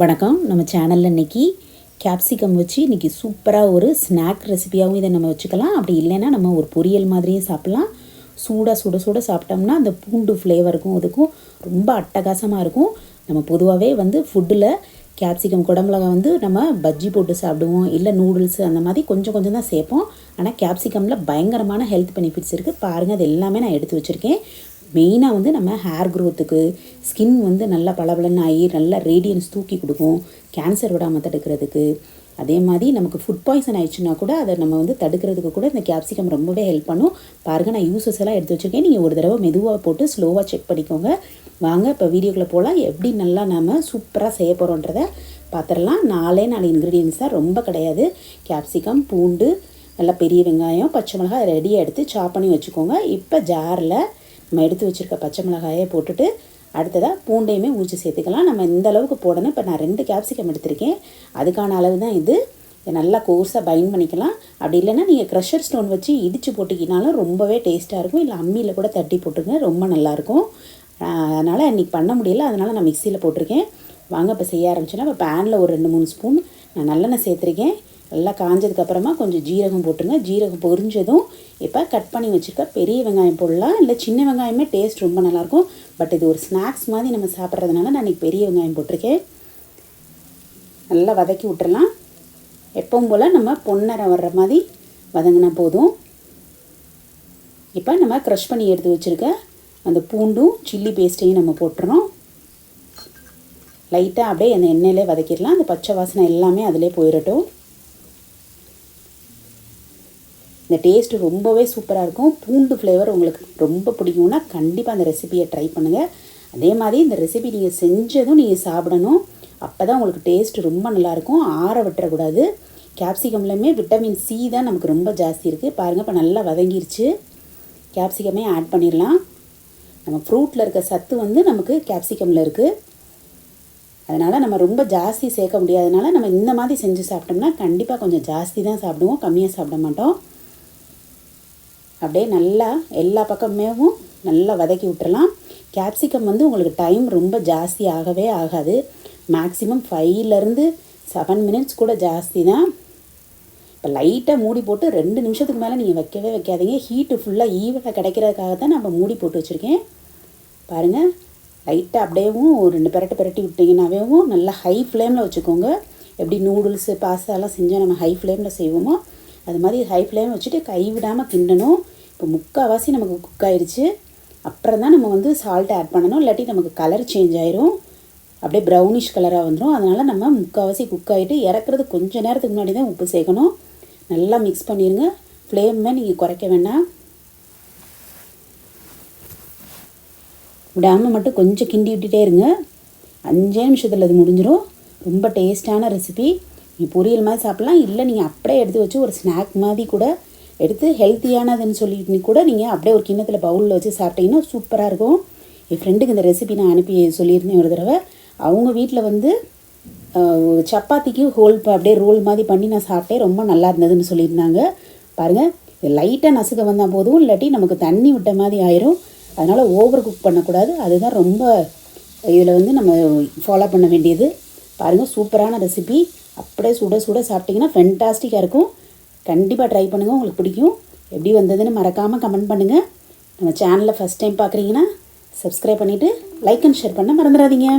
வணக்கம். நம்ம சேனலில் இன்றைக்கி கேப்சிகம் வச்சு இன்றைக்கி சூப்பராக ஒரு ஸ்நாக் ரெசிபியாகவும் இதை நம்ம வச்சுக்கலாம். அப்படி இல்லைன்னா நம்ம ஒரு பொரியல் மாதிரியும் சாப்பிட்லாம். சுட சாப்பிட்டோம்னா அந்த பூண்டு ஃப்ளேவருக்கும் அதுக்கும் ரொம்ப அட்டகாசமாக இருக்கும். நம்ம பொதுவாகவே ஃபுட்டில் கேப்சிகம் குடமிளகா நம்ம பஜ்ஜி போட்டு சாப்பிடுவோம், இல்லை நூடுல்ஸு அந்த மாதிரி கொஞ்சம் தான் சேர்ப்போம். ஆனால் கேப்சிகமில் பயங்கரமான ஹெல்த் பெனிஃபிட்ஸ் இருக்குது. பாருங்கள், அது எல்லாமே நான் எடுத்து வச்சுருக்கேன். மெயினாக நம்ம ஹேர் க்ரோத்துக்கு, ஸ்கின் நல்லா பளபளன்னு ஆகி நல்லா ரேடியன்ஸ் தூக்கி கொடுக்கும், கேன்சர் விடாமல் தடுக்கிறதுக்கு. அதே மாதிரி நமக்கு ஃபுட் பாய்சன் ஆயிடுச்சுன்னா கூட அதை நம்ம தடுக்கிறதுக்கு கூட இந்த கேப்சிகம் ரொம்பவே ஹெல்ப் பண்ணும். பாருங்கள், நான் யூசஸ் எல்லாம் எடுத்து வச்சுருக்கேன். நீங்கள் ஒரு தடவை மெதுவாக போட்டு ஸ்லோவாக செக் பண்ணிக்கோங்க. வாங்க இப்போ வீடியோக்குள்ளே போகலாம். எப்படி நல்லா நம்ம சூப்பராக செய்ய போகிறோன்றதை பார்த்துடலாம். 4 இன்க்ரீடியன்ஸ் தான், ரொம்ப கிடையாது. கேப்சிகம், பூண்டு, நல்லா பெரிய வெங்காயம், பச்சை மிளகாய் ரெடியாக எடுத்து சாப் பண்ணி வச்சுக்கோங்க. இப்போ ஜாரில் நம்ம எடுத்து வச்சுருக்க பச்சை மிளகாயை போட்டுட்டு அடுத்ததாக பூண்டையுமே ஊற்றி சேர்த்துக்கலாம். நம்ம இந்த அளவுக்கு போடணும். இப்போ நான் 2 கேப்சிகம் எடுத்திருக்கேன், அதுக்கான அளவு தான் இது. நல்லா கோர்ஸாக பைண்ட் பண்ணிக்கலாம். அப்படி இல்லைன்னா நீங்கள் க்ரஷர் ஸ்டோன் வச்சு இடித்து போட்டிக்கினாலும் ரொம்பவே டேஸ்ட்டாக இருக்கும். இல்லை அம்மியில் கூட தட்டி போட்டுருங்க, ரொம்ப நல்லாயிருக்கும். அதனால் இன்றைக்கி பண்ண முடியல, அதனால் நான் மிக்சியில் போட்டிருக்கேன். வாங்க இப்போ செய்ய ஆரம்பிச்சோன்னா, இப்போ பேனில் ஒரு 2-3 ஸ்பூன் நான் நல்லெண்ணெய் சேர்த்துருக்கேன். நல்லா காஞ்சதுக்கப்புறமா கொஞ்சம் ஜீரகம் போட்டுருங்க. ஜீரகம் பொரிஞ்சதும் இப்போ கட் பண்ணி வச்சுருக்க பெரிய வெங்காயம் போடலாம், இல்லை சின்ன வெங்காயமே டேஸ்ட் ரொம்ப நல்லாயிருக்கும். பட் இது ஒரு ஸ்நாக்ஸ் மாதிரி நம்ம சாப்பிட்றதுனால நான் இன்றைக்கி பெரிய வெங்காயம் போட்டிருக்கேன். நல்லா வதக்கி விட்டுறலாம். எப்பவும் போல் நம்ம பொன்னரம் வர்ற மாதிரி வதங்கினா போதும். இப்போ நம்ம க்ரஷ் பண்ணி எடுத்து வச்சுருக்க அந்த பூண்டும் சில்லி பேஸ்ட்டையும் நம்ம போட்டுறோம். லைட்டாக அப்படியே அந்த எண்ணெயிலே வதக்கிடலாம். அந்த பச்சை வாசனை எல்லாமே அதிலே போயிடட்டும். இந்த டேஸ்ட்டு ரொம்பவே சூப்பராக இருக்கும். பூண்டு ஃப்ளேவர் உங்களுக்கு ரொம்ப பிடிக்கும்னா கண்டிப்பாக அந்த ரெசிபியை ட்ரை பண்ணுங்கள். அதே மாதிரி இந்த ரெசிபி நீங்கள் செஞ்சதும் நீங்கள் சாப்பிடணும். அப்போ தான் உங்களுக்கு டேஸ்ட்டு ரொம்ப நல்லாயிருக்கும். ஆற விட்டுறக்கூடாது. கேப்சிகம்லையுமே விட்டமின் சி தான் நமக்கு ரொம்ப ஜாஸ்தி இருக்குது. பாருங்கள், இப்போ நல்லா வதங்கிருச்சு. கேப்சிகமே ஆட் பண்ணிடலாம். நம்ம ஃப்ரூட்டில் இருக்க சத்து நமக்கு கேப்சிகமில் இருக்குது. அதனால் நம்ம ரொம்ப ஜாஸ்தி சேர்க்க முடியாதனால நம்ம இந்த மாதிரி செஞ்சு சாப்பிட்டோம்னா கண்டிப்பாக கொஞ்சம் ஜாஸ்தி தான் சாப்பிடுவோம், கம்மியாக சாப்பிட மாட்டோம். அப்படியே நல்லா எல்லா பக்கமேவும் நல்லா வதக்கி விட்டுறலாம். கேப்சிகம் உங்களுக்கு டைம் ரொம்ப ஜாஸ்தி ஆகவே ஆகாது. மேக்ஸிமம் 5-7 மினிட்ஸ் கூட ஜாஸ்தி தான். இப்போ லைட்டாக மூடி போட்டு 2 நிமிஷத்துக்கு மேலே நீங்கள் வைக்கவே வைக்காதீங்க. ஹீட்டு ஃபுல்லாக ஈவனாக கிடைக்கிறதுக்காக தான் நம்ம மூடி போட்டு வச்சுருக்கேன். பாருங்கள், லைட்டாக அப்படியேவும் ஒரு 2 பிரட்டி விட்டிங்கன்னாவேவும் நல்லா ஹை ஃப்ளேமில் வச்சுக்கோங்க. எப்படி நூடுல்ஸு பாஸ்தாலாம் செஞ்சால் நம்ம ஹை ஃப்ளேமில் செய்வோமோ அது மாதிரி ஹை ஃப்ளேம் வச்சுட்டு கைவிடாமல் கிண்டணும். இப்போ முக்கால்வாசி நமக்கு குக் ஆகிடுச்சு. அப்புறம் தான் நம்ம சால்ட் ஆட் பண்ணணும், இல்லாட்டி நமக்கு கலர் சேஞ்ச் ஆயிரும், அப்படியே ப்ரௌனிஷ் கலராக வந்துடும். அதனால் நம்ம முக்கால்வாசி குக் ஆகிட்டு இறக்குறது கொஞ்சம் நேரத்துக்கு முன்னாடி தான் உப்பு சேர்க்கணும். நல்லா மிக்ஸ் பண்ணிடுங்க. ஃப்ளேமே நீங்கள் குறைக்க வேண்டாம். விடாமல் மட்டும் கொஞ்சம் கிண்டி விட்டுட்டே இருங்க. 5 நிமிஷத்தில் அது முடிஞ்சிடும். ரொம்ப டேஸ்டான ரெசிபி. நீங்கள் பொரியல் மாதிரி சாப்பிட்லாம், இல்லை நீங்கள் அப்படியே எடுத்து வச்சு ஒரு ஸ்நாக் மாதிரி கூட எடுத்து ஹெல்த்தியானதுன்னு சொல்லிட்டு கூட நீங்கள் அப்படியே ஒரு கிண்ணத்தில் பவுலில் வச்சு சாப்பிட்டீங்கன்னா சூப்பராக இருக்கும். என் ஃப்ரெண்டுக்கு இந்த ரெசிபி நான் அனுப்பி சொல்லியிருந்தேன் ஒரு தடவை. அவங்க வீட்டில் சப்பாத்திக்கு அப்படியே ரோல் மாதிரி பண்ணி நான் சாப்பிட்டேன், ரொம்ப நல்லா இருந்ததுன்னு சொல்லியிருந்தாங்க. பாருங்கள், லைட்டாக நசுக்க வந்தால் போதும், இல்லாட்டி நமக்கு தண்ணி விட்ட மாதிரி ஆயிரும். அதனால் ஓவர் குக் பண்ணக்கூடாது. அதுதான் ரொம்ப இதில் நம்ம ஃபாலோ பண்ண வேண்டியது. பாருங்கள், சூப்பரான ரெசிபி. அப்படியே சுட சாப்பிட்டிங்கன்னா ஃபென்டாஸ்டிக்காக இருக்கும். கண்டிப்பாக ட்ரை பண்ணுங்கள், உங்களுக்கு பிடிக்கும். எப்படி வந்ததுன்னு மறக்காமல் கமெண்ட் பண்ணுங்கள். நம்ம சேனலில் ஃபஸ்ட் டைம் பார்க்குறீங்கன்னா சப்ஸ்கிரைப் பண்ணிவிட்டு லைக் அண்ட் ஷேர் பண்ண மறந்துடாதீங்க.